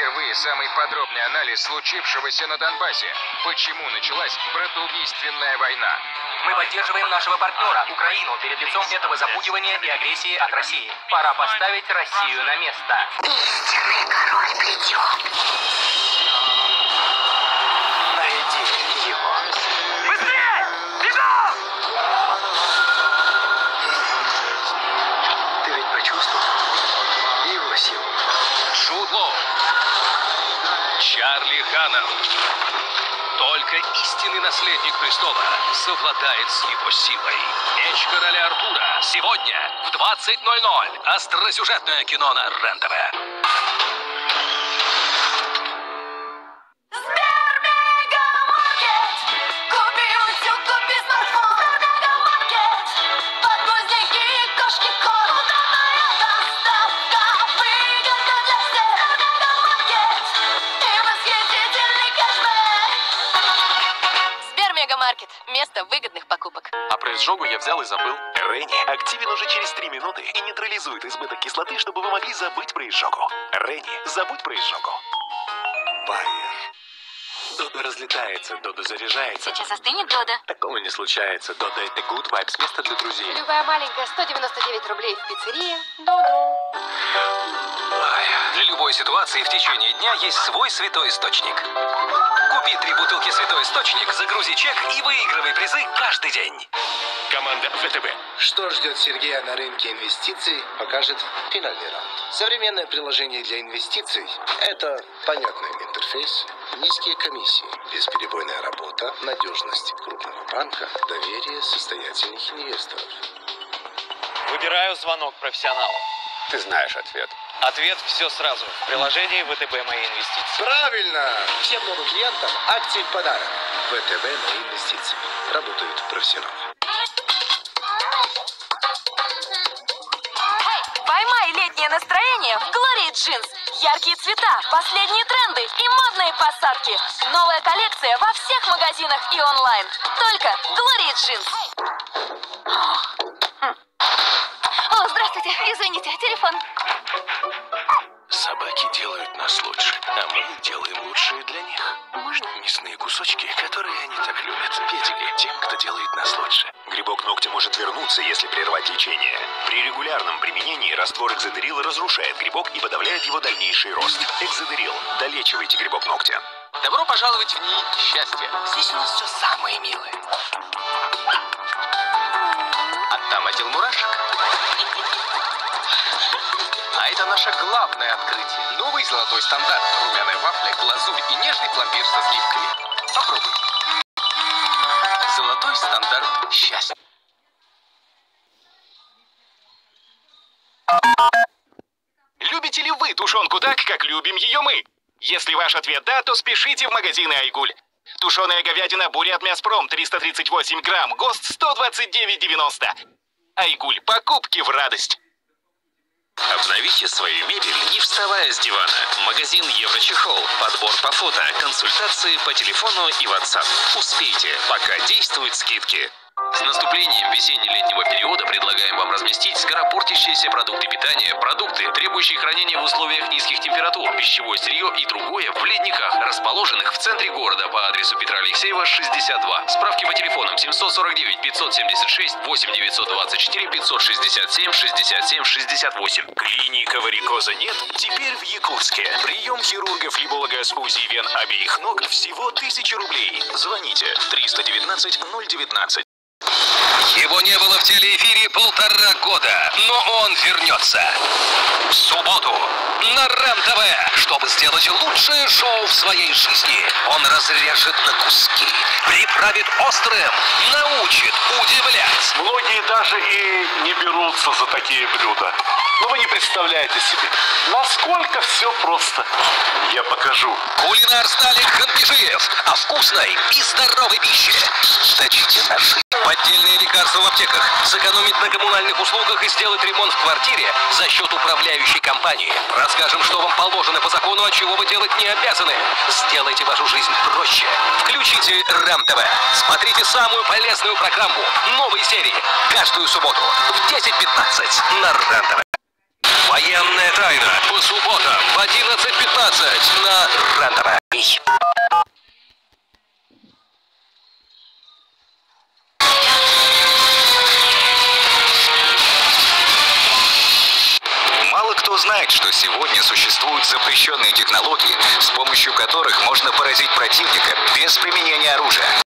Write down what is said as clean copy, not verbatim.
впервые самый подробный анализ случившегося на Донбассе. Почему началась братоубийственная война? Мы поддерживаем нашего партнера, Украину, перед лицом этого запугивания и агрессии от России. Пора поставить Россию на место. Истинный король придет. Найди его. Быстрее! Бегом! Ты ведь почувствовал его силу? Джуд Лоу, Чарли Ханнам. Только истинный наследник престола совладает с его силой. Меч короля Артура. Сегодня в 20:00. Остросюжетное кино на РЕН-ТВ. Мегамаркет. Место выгодных покупок. А про изжогу я взял и забыл. Ренни активен уже через 3 минуты и нейтрализует избыток кислоты, чтобы вы могли забыть про изжогу. Ренни, забудь про изжогу. Байер. Додо разлетается, Додо заряжается. Сейчас остынет, Додо. Такого не случается. Додо — это good vibes, место для друзей. Любая маленькая 199 рублей в пиццерии. Додо. Для любой ситуации в течение дня есть свой святой источник. Купи 3 бутылки святой источник, загрузи чек и выигрывай призы каждый день. Команда ВТБ. Что ждет Сергея на рынке инвестиций, покажет финальный раунд. Современное приложение для инвестиций – это понятный интерфейс, низкие комиссии, бесперебойная работа, надежность крупного банка, доверие состоятельных инвесторов. Выбираю звонок профессионалу. Ты знаешь ответ. Ответ все сразу. В приложении ВТБ «Мои инвестиции». Правильно! Всем новым клиентам акции в подарок. ВТБ «Мои инвестиции». Работают профессионалы. Поймай летнее настроение в Глории Джинс. Яркие цвета, последние тренды и модные посадки. Новая коллекция во всех магазинах и онлайн. Только Глории Джинс. О, здравствуйте. Извините, телефон. Собаки делают нас лучше, а мы делаем лучшее для них. Можно? Мясные кусочки, которые они так любят. Педигри тем, кто делает нас лучше. Грибок ногтя может вернуться, если прервать лечение. При регулярном применении раствор экзодерила разрушает грибок и подавляет его дальнейший рост. Экзодерил. Долечивайте грибок ногтя. Добро пожаловать в НИИ счастья. Здесь у нас все самое милое. А там отдел мурашек. А это наше главное открытие. Новый золотой стандарт. Румяная вафля, глазурь и нежный пломбир со сливками. Попробуй. Золотой стандарт счастья. Любите ли вы тушенку так, как любим ее мы? Если ваш ответ «да», то спешите в магазины «Айгуль». Тушеная говядина «Бурят Мяспром» 338 грамм, ГОСТ 129,90. «Айгуль» – покупки в радость. Обновите свою мебель, не вставая с дивана. Магазин Еврочехол. Подбор по фото, консультации по телефону и WhatsApp. Успейте, пока действуют скидки. С наступлением весенне-летнего периода предлагаем вам разместить скоропортящиеся продукты питания, продукты, требующие хранения в условиях низких температур, пищевое сырье и другое в ледниках, расположенных в центре города по адресу Петра Алексеева, 62. Справки по телефонам 749 576 8 924 567 67 68. Клиника варикоза нет? Теперь в Якутске. Прием хирурга-флеболога с УЗИ вен обеих ног всего 1000 рублей. Звоните 319 019. Его не было в телеэфире 1,5 года, но он вернется. В субботу на РЕН-ТВ, чтобы сделать лучшее шоу в своей жизни. Он разрежет на куски, приправит острым, научит удивлять. Многие даже и не берутся за такие блюда. Но вы не представляете себе, насколько все просто. Я покажу. Кулинар Сталик Ханпижиев о вкусной и здоровой пище. Точите наши. Поддельные лекарства в аптеках. Сэкономить на коммунальных услугах и сделать ремонт в квартире за счет управляющей компании. Расскажем, что вам положено по закону, а чего вы делать не обязаны. Сделайте вашу жизнь проще. Включите РЕН-ТВ. Смотрите самую полезную программу новой серии каждую субботу в 10:15 на РЕН-ТВ. Военная тайна. По субботам в 11:15 на РЕН-ТВ. Мало кто знает, что сегодня существуют запрещенные технологии, с помощью которых можно поразить противника без применения оружия.